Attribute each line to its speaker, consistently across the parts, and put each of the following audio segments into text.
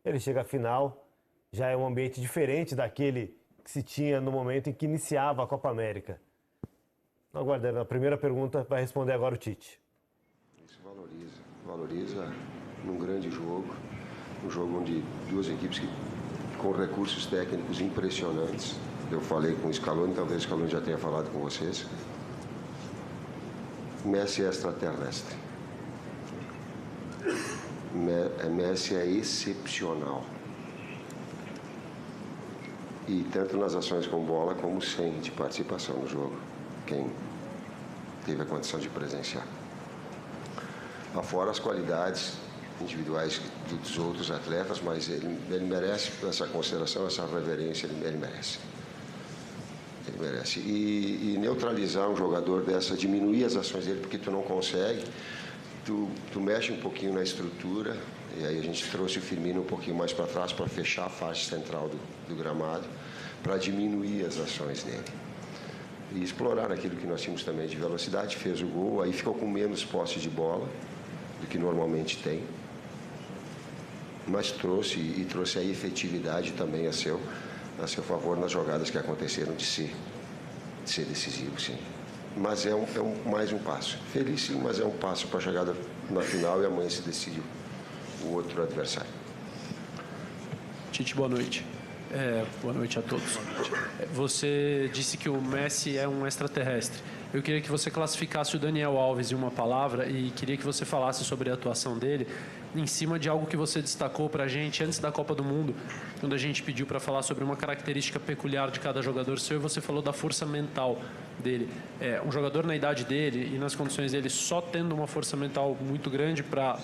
Speaker 1: Ele chega à final, já é um ambiente diferente daquele que se tinha no momento em que iniciava a Copa América. Aguardando, a primeira pergunta vai responder agora o Tite.
Speaker 2: Isso valoriza num grande jogo, um jogo onde duas equipes com recursos técnicos impressionantes. Eu falei com o Scaloni, talvez o Scaloni já tenha falado com vocês. Messi é extraterrestre. Messi é excepcional. E tanto nas ações com bola como sem de participação no jogo. Quem teve a condição de presenciar. Afora as qualidades individuais dos outros atletas, mas ele merece essa consideração, essa reverência, ele merece. Ele merece. E neutralizar um jogador dessa, diminuir as ações dele, porque tu não consegue, tu mexe um pouquinho na estrutura, e aí a gente trouxe o Firmino um pouquinho mais para trás para fechar a faixa central do gramado, para diminuir as ações dele. E explorar aquilo que nós tínhamos também de velocidade, fez o gol, aí ficou com menos posse de bola do que normalmente tem, mas trouxe a efetividade também a seu favor nas jogadas que aconteceram de ser decisivo, sim. Mas é mais um passo. Feliz sim, mas é um passo para a chegada na final e amanhã se decide o outro adversário.
Speaker 3: Tite, boa noite. Boa noite a todos. Você disse que o Messi é um extraterrestre. Eu queria que você classificasse o Daniel Alves em uma palavra e queria que você falasse sobre a atuação dele em cima de algo que você destacou para a gente antes da Copa do Mundo, quando a gente pediu para falar sobre uma característica peculiar de cada jogador seu, e você falou da força mental dele. Um jogador na idade dele e nas condições dele, só tendo uma força mental muito grande para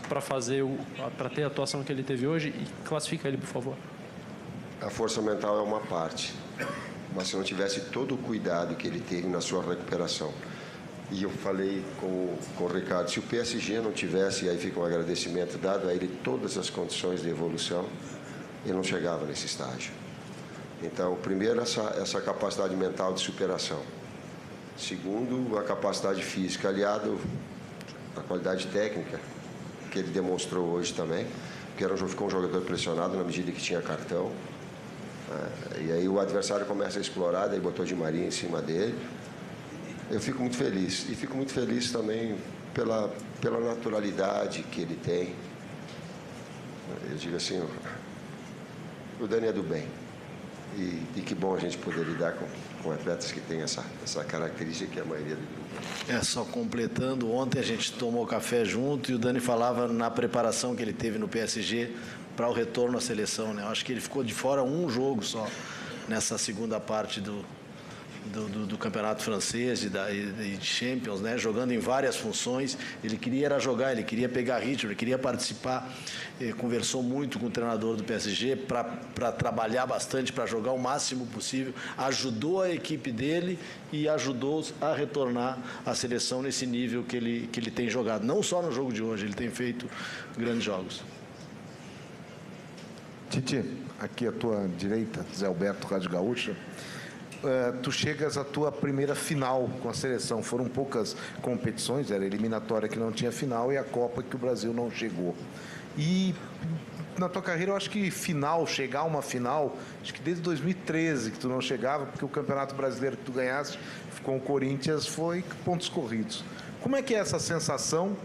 Speaker 3: ter a atuação que ele teve hoje, e classifica ele, por favor.
Speaker 2: A força mental é uma parte, mas se não tivesse todo o cuidado que ele teve na sua recuperação, e eu falei com o Ricardo, se o PSG não tivesse, e aí fica um agradecimento dado a ele todas as condições de evolução, ele não chegava nesse estágio. Então, primeiro, essa capacidade mental de superação. Segundo, a capacidade física, aliado à qualidade técnica, que ele demonstrou hoje também, porque ficou um jogador pressionado na medida que tinha cartão. E aí o adversário começa a explorar, daí botou Di Maria em cima dele. Eu fico muito feliz. E fico muito feliz também pela naturalidade que ele tem. Eu digo assim, o Dani é do bem. E que bom a gente poder lidar com atletas que têm essa característica que é a maioria do grupo.
Speaker 4: Só completando, ontem a gente tomou café junto e o Dani falava na preparação que ele teve no PSG para o retorno à seleção, né? Eu acho que ele ficou de fora um jogo só nessa segunda parte do campeonato francês e de Champions, né? Jogando em várias funções. Ele queria era jogar, ele queria pegar ritmo, ele queria participar. Ele conversou muito com o treinador do PSG para trabalhar bastante, para jogar o máximo possível. Ajudou a equipe dele e ajudou a retornar à seleção nesse nível que ele tem jogado. Não só no jogo de hoje, ele tem feito grandes jogos.
Speaker 5: Tite, aqui à tua direita, Zé Alberto, Rádio Gaúcha. Tu chegas à tua primeira final com a seleção. Foram poucas competições, era eliminatória que não tinha final e a Copa que o Brasil não chegou. E na tua carreira eu acho que chegar a uma final, acho que desde 2013 que tu não chegava, porque o Campeonato Brasileiro que tu ganhaste com o Corinthians foi pontos corridos. Como é que é essa sensação?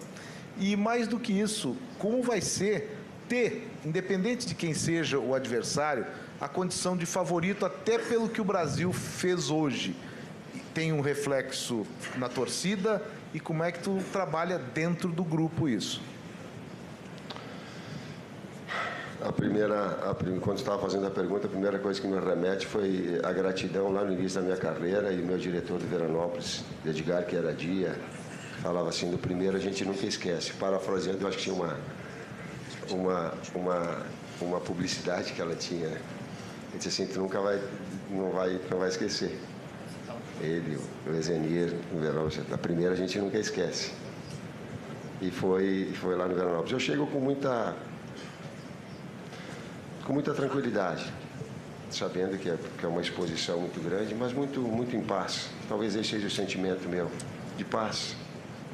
Speaker 5: E mais do que isso, como vai ser ter, independente de quem seja o adversário, a condição de favorito até pelo que o Brasil fez hoje? Tem um reflexo na torcida e como é que tu trabalha dentro do grupo isso?
Speaker 2: Quando estava fazendo a pergunta, a primeira coisa que me remete foi a gratidão lá no início da minha carreira, e o meu diretor de Veranópolis, Edgar, que era dia, falava assim, do primeiro a gente nunca esquece. Parafraseando, eu acho que tinha uma publicidade que ela tinha, né? Ele disse assim, tu nunca não vai esquecer. Ele, o Ezenir, no Veranópolis, a primeira a gente nunca esquece. E foi lá no Veranópolis. Eu chego com muita tranquilidade, sabendo que é uma exposição muito grande, mas muito em paz. Talvez esse seja o sentimento meu, de paz,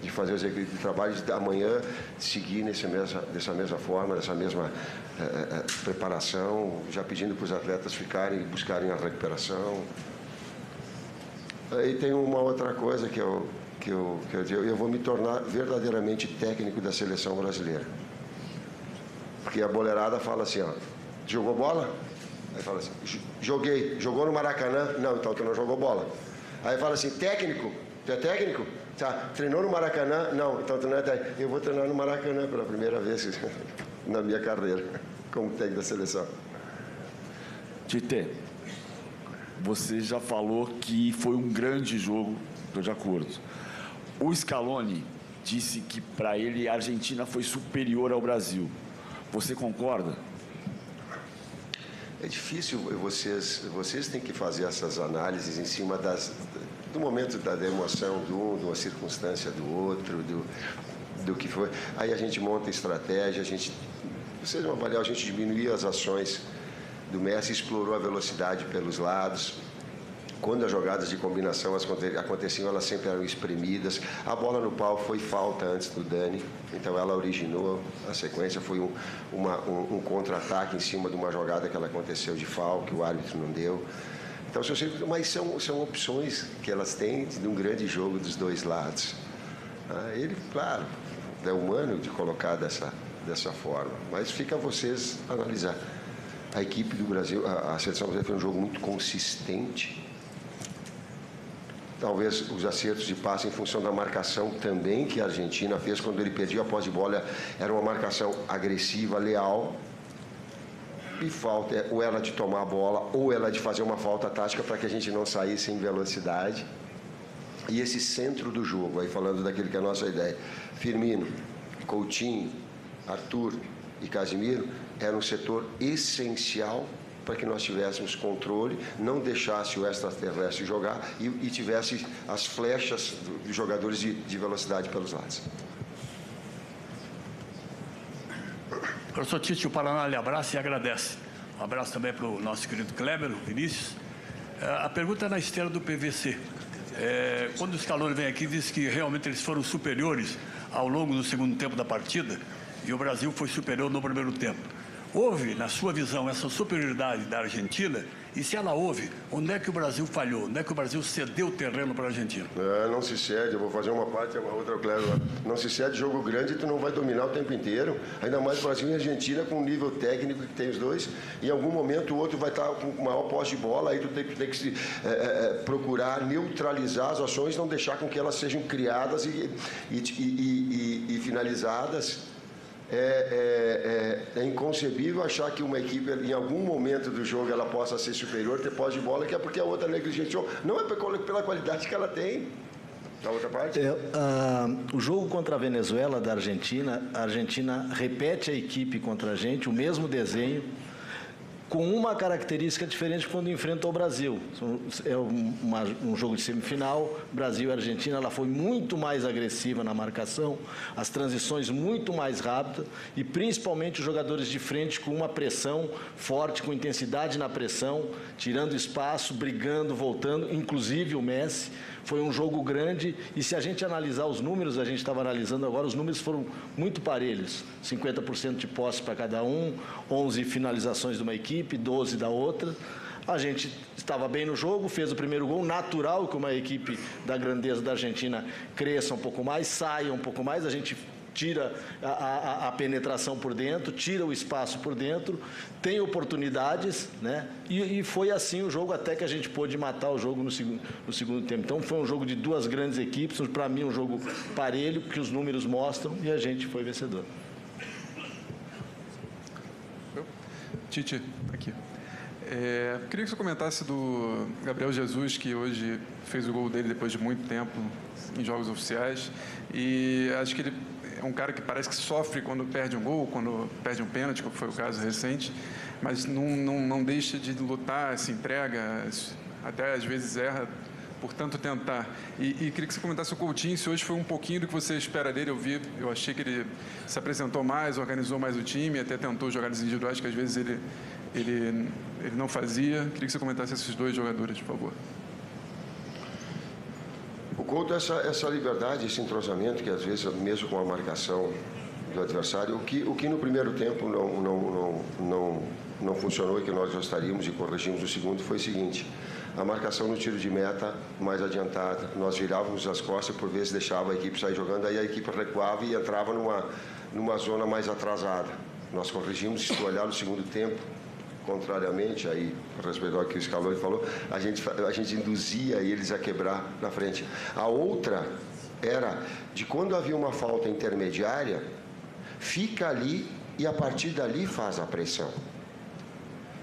Speaker 2: de fazer o executivo de trabalho, de amanhã seguir dessa mesma forma, dessa mesma preparação, já pedindo para os atletas ficarem e buscarem a recuperação. E tem uma outra coisa que eu vou me tornar verdadeiramente técnico da seleção brasileira. Porque a boleirada fala assim, ó, jogou bola? Aí fala assim, joguei. Jogou no Maracanã? Não, então tu não jogou bola. Aí fala assim, técnico? Tu é técnico? Tá, treinou no Maracanã? Não, então tu não é técnico. Eu vou treinar no Maracanã pela primeira vez na minha carreira como técnico da seleção.
Speaker 6: Tite, você já falou que foi um grande jogo, estou de acordo. O Scaloni disse que para ele a Argentina foi superior ao Brasil. Você concorda?
Speaker 2: É difícil, vocês têm que fazer essas análises em cima do momento da emoção de um, de uma circunstância do outro, do que foi. Aí a gente monta estratégia, vocês vão avaliar, a gente diminuiu as ações do Messi, explorou a velocidade pelos lados. Quando as jogadas de combinação aconteciam, elas sempre eram espremidas. A bola no pau foi falta antes do Dani, então ela originou a sequência, foi um contra-ataque em cima de uma jogada que ela aconteceu de falta, que o árbitro não deu. Então, mas são opções que elas têm de um grande jogo dos dois lados. Ele, claro, é humano de colocar dessa forma, mas fica a vocês analisar. A equipe do Brasil, a seleção brasileira foi um jogo muito consistente. Talvez os acertos de passe em função da marcação também que a Argentina fez quando ele perdia a posse de bola, era uma marcação agressiva, leal. E falta ou ela de tomar a bola ou ela de fazer uma falta tática para que a gente não saísse em velocidade. E esse centro do jogo, aí falando daquilo que é a nossa ideia, Firmino, Coutinho, Arthur e Casemiro, era um setor essencial para que nós tivéssemos controle, não deixasse o extraterrestre jogar e tivesse as flechas dos jogadores de velocidade pelos lados.
Speaker 7: Professor Tite, o Paraná lhe abraça e agradece. Um abraço também para o nosso querido Kleber, o Vinícius. A pergunta é na esteira do PVC. Quando o Scaloni vem aqui, diz que realmente eles foram superiores ao longo do segundo tempo da partida e o Brasil foi superior no primeiro tempo. Houve, na sua visão, essa superioridade da Argentina? E se ela houve, onde é que o Brasil falhou? Onde é que o Brasil cedeu o terreno para a Argentina?
Speaker 2: Não se cede, eu vou fazer uma parte, uma outra, claro. Não se cede jogo grande, tu não vai dominar o tempo inteiro. Ainda mais Brasil e Argentina com o nível técnico que tem os dois. Em algum momento o outro vai estar com maior posse de bola, aí tu tem que procurar neutralizar as ações, não deixar com que elas sejam criadas e finalizadas. É inconcebível achar que uma equipe, em algum momento do jogo, ela possa ser superior, ter posse de bola, que é porque a outra negligenciou. Não é pela qualidade que ela tem. Na outra parte?
Speaker 4: O jogo contra a Venezuela da Argentina, a Argentina repete a equipe contra a gente, o mesmo desenho, com uma característica diferente quando enfrentou o Brasil. É um jogo de semifinal, Brasil e Argentina, ela foi muito mais agressiva na marcação, as transições muito mais rápidas e principalmente os jogadores de frente com uma pressão forte, com intensidade na pressão, tirando espaço, brigando, voltando, inclusive o Messi. Foi um jogo grande e se a gente analisar os números, a gente estava analisando agora, os números foram muito parelhos. 50% de posse para cada um, 11 finalizações de uma equipe, 12 da outra. A gente estava bem no jogo, fez o primeiro gol, natural que uma equipe da grandeza da Argentina cresça um pouco mais, saia um pouco mais, a gente tira a penetração por dentro, tira o espaço por dentro, tem oportunidades, né? E foi assim o jogo até que a gente pôde matar o jogo no segundo tempo. Então foi um jogo de duas grandes equipes, para mim um jogo parelho, que os números mostram, e a gente foi vencedor.
Speaker 8: Tite, aqui. Queria que você comentasse do Gabriel Jesus, que hoje fez o gol dele depois de muito tempo em jogos oficiais, e acho que ele é um cara que parece que sofre quando perde um gol, quando perde um pênalti, como foi o caso recente, mas não deixa de lutar, se entrega, até às vezes erra por tanto tentar. E queria que você comentasse o Coutinho, se hoje foi um pouquinho do que você espera dele. Eu achei que ele se apresentou mais, organizou mais o time, até tentou jogadas individuais que às vezes ele não fazia. Queria que você comentasse esses dois jogadores, por favor.
Speaker 2: O Couto, essa liberdade, esse entrosamento, que às vezes, mesmo com a marcação do adversário, o que no primeiro tempo não funcionou e que nós gostaríamos e corrigimos no segundo foi o seguinte: a marcação no tiro de meta mais adiantada, nós virávamos as costas e por vezes deixava a equipe sair jogando, aí a equipe recuava e entrava numa zona mais atrasada. Nós corrigimos, se tu olhar no segundo tempo, contrariamente, aí, a respeito ao que o Scaloni falou, a gente induzia eles a quebrar na frente. A outra era de quando havia uma falta intermediária, fica ali e a partir dali faz a pressão.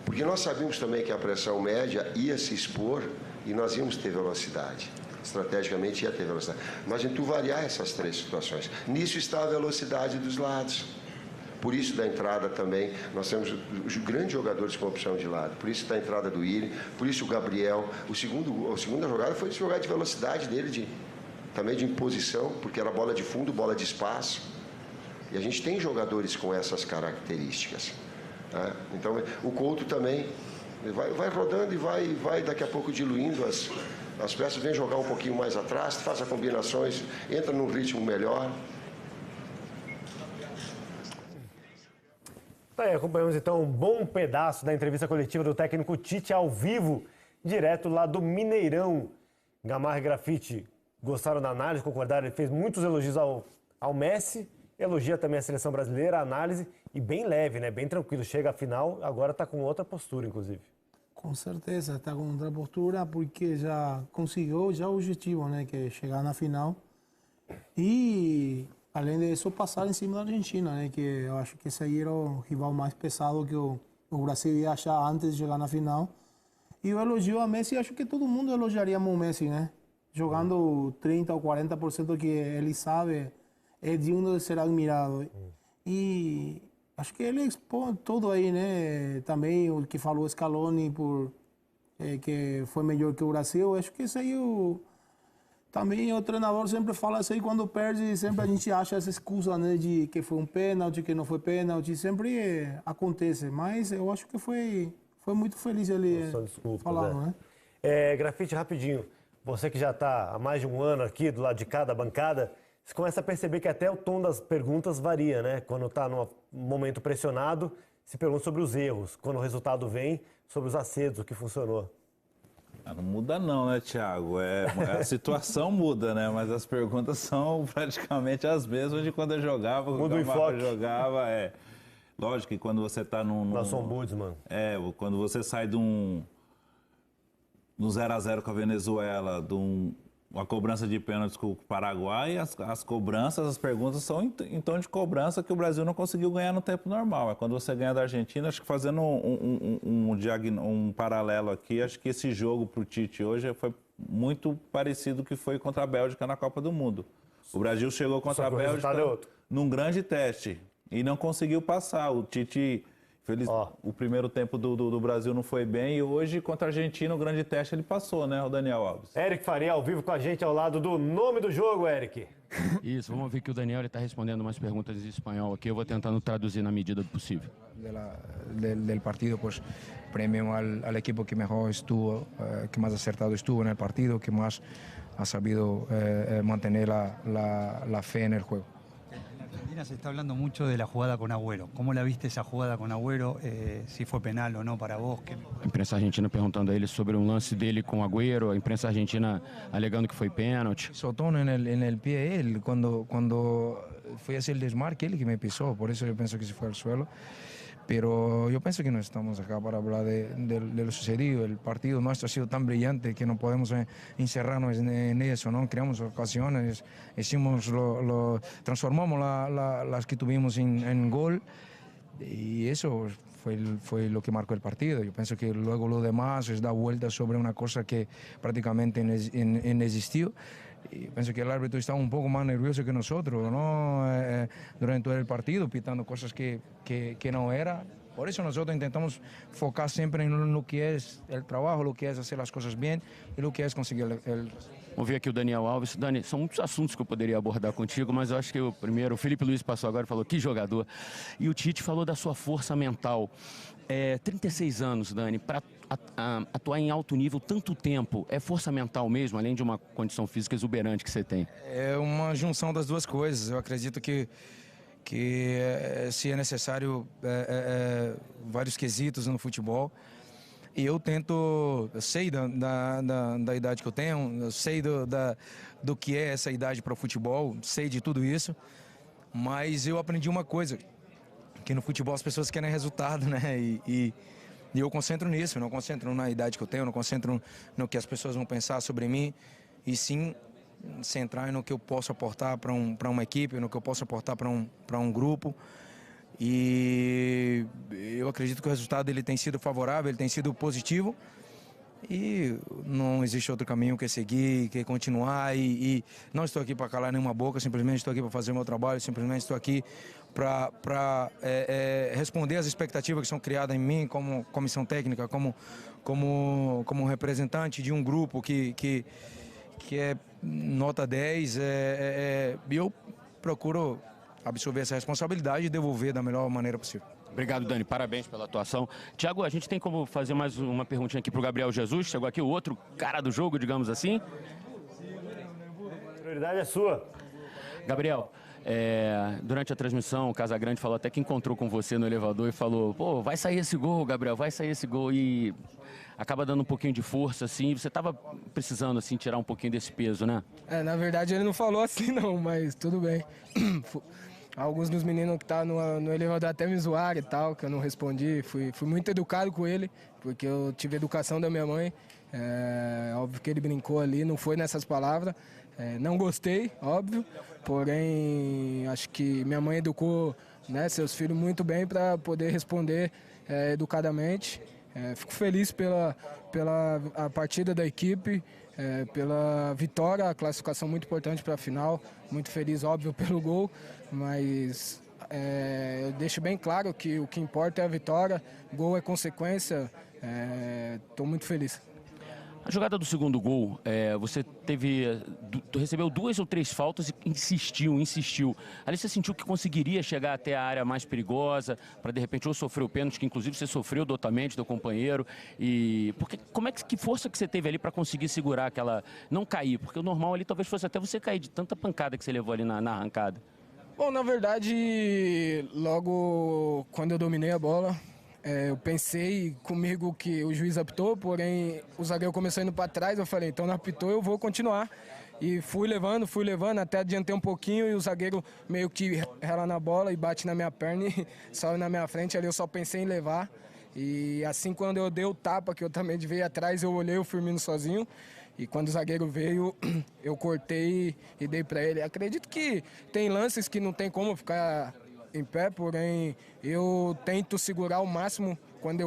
Speaker 2: Porque nós sabíamos também que a pressão média ia se expor e nós íamos ter velocidade. Estrategicamente ia ter velocidade. Mas em tu variar essas três situações. Nisso está a velocidade dos lados. Por isso da entrada também, nós temos os grandes jogadores com opção de lado. Por isso da entrada do Willi, por isso o Gabriel. A segunda jogada foi jogar de velocidade dele, também de imposição, porque era bola de fundo, bola de espaço. E a gente tem jogadores com essas características. Né? Então, o Couto também vai rodando e vai daqui a pouco diluindo as peças, vem jogar um pouquinho mais atrás, faz as combinações, entra num ritmo melhor.
Speaker 1: Aí, acompanhamos então um bom pedaço da entrevista coletiva do técnico Tite ao vivo, direto lá do Mineirão. Gamarra e Grafite gostaram da análise, concordaram, ele fez muitos elogios ao Messi, elogia também a seleção brasileira, a análise, e bem leve, né? Bem tranquilo. Chega à final, agora está com outra postura, inclusive.
Speaker 9: Com certeza, está com outra postura, porque já conseguiu o objetivo, né? Que é chegar na final. E, além disso, passar em cima da Argentina, né? Que eu acho que esse aí era o rival mais pesado que o Brasil ia achar antes de chegar na final. E eu elogio a Messi, acho que todo mundo elogiaria o Messi, né? Jogando 30% ou 40% que ele sabe, é digno de ser admirado. E acho que ele expõe tudo aí, né? Também o que falou Scaloni, que foi melhor que o Brasil. Acho que isso aí também o treinador sempre fala isso aí, quando perde, sempre a gente acha essa excusa, né? De que foi um pênalti, que não foi pênalti. Sempre acontece, mas eu acho que foi muito feliz ele falando, né?
Speaker 1: Grafite, rapidinho. Você que já está há mais de um ano aqui do lado de cada bancada, você começa a perceber que até o tom das perguntas varia, né? Quando está num momento pressionado, se pergunta sobre os erros. Quando o resultado vem, sobre os acertos, o que funcionou.
Speaker 10: Não muda não, né, Thiago? A situação muda, né? Mas as perguntas são praticamente as mesmas de quando eu jogava.
Speaker 1: Muda o enfoque.
Speaker 10: Jogava, Lógico que quando você está
Speaker 1: Nosso ombudsman.
Speaker 10: Quando você sai no 0-0 com a Venezuela, uma cobrança de pênaltis com o Paraguai, as cobranças, as perguntas são em tom de cobrança que o Brasil não conseguiu ganhar no tempo normal. Quando você ganha da Argentina, acho que fazendo um paralelo aqui, acho que esse jogo para o Tite hoje foi muito parecido com o que foi contra a Bélgica na Copa do Mundo. O Brasil chegou contra a Bélgica num grande teste e não conseguiu passar. O Tite... O primeiro tempo do Brasil não foi bem e hoje, contra a Argentina, o grande teste ele passou, né, o Daniel Alves?
Speaker 1: Eric Faria ao vivo com a gente ao lado do nome do jogo, Eric.
Speaker 11: Isso, vamos ver que o Daniel está respondendo umas perguntas em espanhol aqui, eu vou tentando traduzir na medida do possível.
Speaker 12: Del partido, pues premio al equipo que mejor estuvo, que más acertado estuvo en el partido, que más ha sabido mantener la fe en el juego.
Speaker 13: Argentina se está hablando mucho de la jugada con Agüero. ¿Cómo la viste esa jugada con Agüero? Si fue penal o no para vos.
Speaker 11: A imprensa argentina perguntando a ele sobre um lance dele com Agüero, a imprensa argentina alegando que foi pênalti.
Speaker 12: Sotón en el pie él, cuando fui a hacer el desmarque, él que me pisó, por eso yo pienso que se fue al suelo. Pero yo pienso que no estamos acá para hablar de lo sucedido. El partido nuestro ha sido tan brillante que no podemos encerrarnos en eso, ¿no? Creamos ocasiones, transformamos las que tuvimos en gol y eso fue lo que marcó el partido. Yo pienso que luego lo demás es dar vueltas sobre una cosa que prácticamente no existió. Y pienso que el árbitro estaba un poco más nervioso que nosotros, ¿no? Durante todo el partido, pitando cosas que no era. Por eso nosotros intentamos focar siempre en lo que es el trabajo, lo que es hacer las cosas bien y lo que es conseguir el...
Speaker 11: Vamos ver aqui o Daniel Alves. Dani, são muitos assuntos que eu poderia abordar contigo, mas eu acho que o Felipe Luiz passou agora e falou que jogador. E o Tite falou da sua força mental. 36 anos, Dani, para atuar em alto nível tanto tempo, é força mental mesmo, além de uma condição física exuberante que você tem?
Speaker 12: É uma junção das duas coisas. Eu acredito que se é necessário vários quesitos no futebol. E eu sei da idade que eu tenho, eu sei do que é essa idade para o futebol, sei de tudo isso, mas eu aprendi uma coisa, que no futebol as pessoas querem resultado, né? E eu concentro nisso, eu não concentro na idade que eu tenho, eu não concentro no que as pessoas vão pensar sobre mim, e sim centrar no que eu posso aportar para uma equipe, no que eu posso aportar para um grupo. E eu acredito que o resultado ele tem sido favorável, ele tem sido positivo, e não existe outro caminho que seguir, que continuar, e não estou aqui para calar nenhuma boca, simplesmente estou aqui para fazer o meu trabalho, simplesmente estou aqui para responder às expectativas que são criadas em mim como comissão técnica, como representante de um grupo que é nota 10, e eu procuro absorver essa responsabilidade e devolver da melhor maneira possível.
Speaker 11: Obrigado, Dani. Parabéns pela atuação. Tiago, a gente tem como fazer mais uma perguntinha aqui para o Gabriel Jesus. Chegou aqui o outro cara do jogo, digamos assim.
Speaker 1: A prioridade é sua.
Speaker 11: Gabriel, durante a transmissão, o Casagrande falou até que encontrou com você no elevador e falou: pô, vai sair esse gol, Gabriel, vai sair esse gol. E acaba dando um pouquinho de força, assim. Você estava precisando, assim, tirar um pouquinho desse peso, né?
Speaker 14: Na verdade ele não falou assim não, mas tudo bem. Alguns dos meninos que estavam no elevador até me zoaram e tal, que eu não respondi. Fui muito educado com ele, porque eu tive educação da minha mãe. Óbvio que ele brincou ali, não foi nessas palavras. Não gostei, óbvio, porém acho que minha mãe educou, né, seus filhos muito bem para poder responder educadamente. Fico feliz pela a partida da equipe, pela vitória, a classificação muito importante para a final. Muito feliz, óbvio, pelo gol, mas eu deixo bem claro que o que importa é a vitória, gol é consequência. Estou muito feliz.
Speaker 11: A jogada do segundo gol, você recebeu 2 ou 3 faltas e insistiu. Ali você sentiu que conseguiria chegar até a área mais perigosa, para de repente ou sofrer o pênalti, que inclusive você sofreu dotamente do companheiro. Que força que você teve ali para conseguir segurar aquela, não cair? Porque o normal ali talvez fosse até você cair de tanta pancada que você levou ali na arrancada.
Speaker 14: Bom, na verdade, logo quando eu dominei a bola, eu pensei comigo que o juiz apitou, porém o zagueiro começou indo para trás, eu falei, então não apitou, eu vou continuar. E fui levando, até adiantei um pouquinho e o zagueiro meio que rela na bola e bate na minha perna e saiu na minha frente, ali eu só pensei em levar. E assim quando eu dei o tapa, que eu também veio atrás, eu olhei o Firmino sozinho. E quando o zagueiro veio, eu cortei e dei para ele. Acredito que tem lances que não tem como ficar em pé, porém eu tento segurar ao máximo quando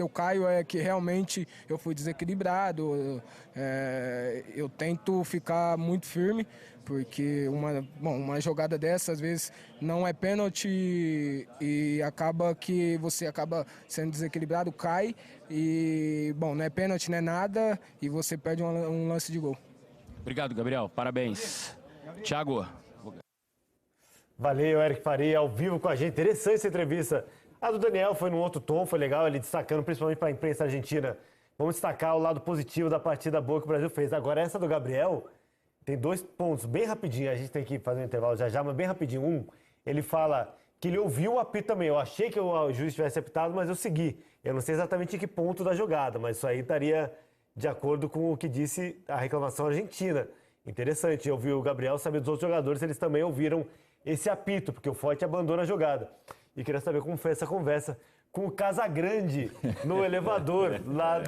Speaker 14: eu caio, que realmente eu fui desequilibrado. Eu tento ficar muito firme, porque uma jogada dessa às vezes não é pênalti e acaba que você acaba sendo desequilibrado, cai e não é pênalti, não é nada e você perde um lance de gol.
Speaker 11: Obrigado, Gabriel. Parabéns. Thiago.
Speaker 1: Valeu, Eric Faria, ao vivo com a gente. Interessante essa entrevista. A do Daniel foi num outro tom, foi legal, ele destacando principalmente para a imprensa argentina. Vamos destacar o lado positivo da partida boa que o Brasil fez. Agora, essa do Gabriel tem 2 pontos, bem rapidinho. A gente tem que fazer um intervalo já, mas bem rapidinho. Ele fala que ele ouviu o apito também. Eu achei que o juiz tivesse apitado, mas eu segui. Eu não sei exatamente em que ponto da jogada, mas isso aí estaria de acordo com o que disse a reclamação argentina. Interessante, eu ouvi o Gabriel saber dos outros jogadores, eles também ouviram esse apito, porque o Foyt abandona a jogada. E queria saber como foi essa conversa com o Casagrande no elevador lá do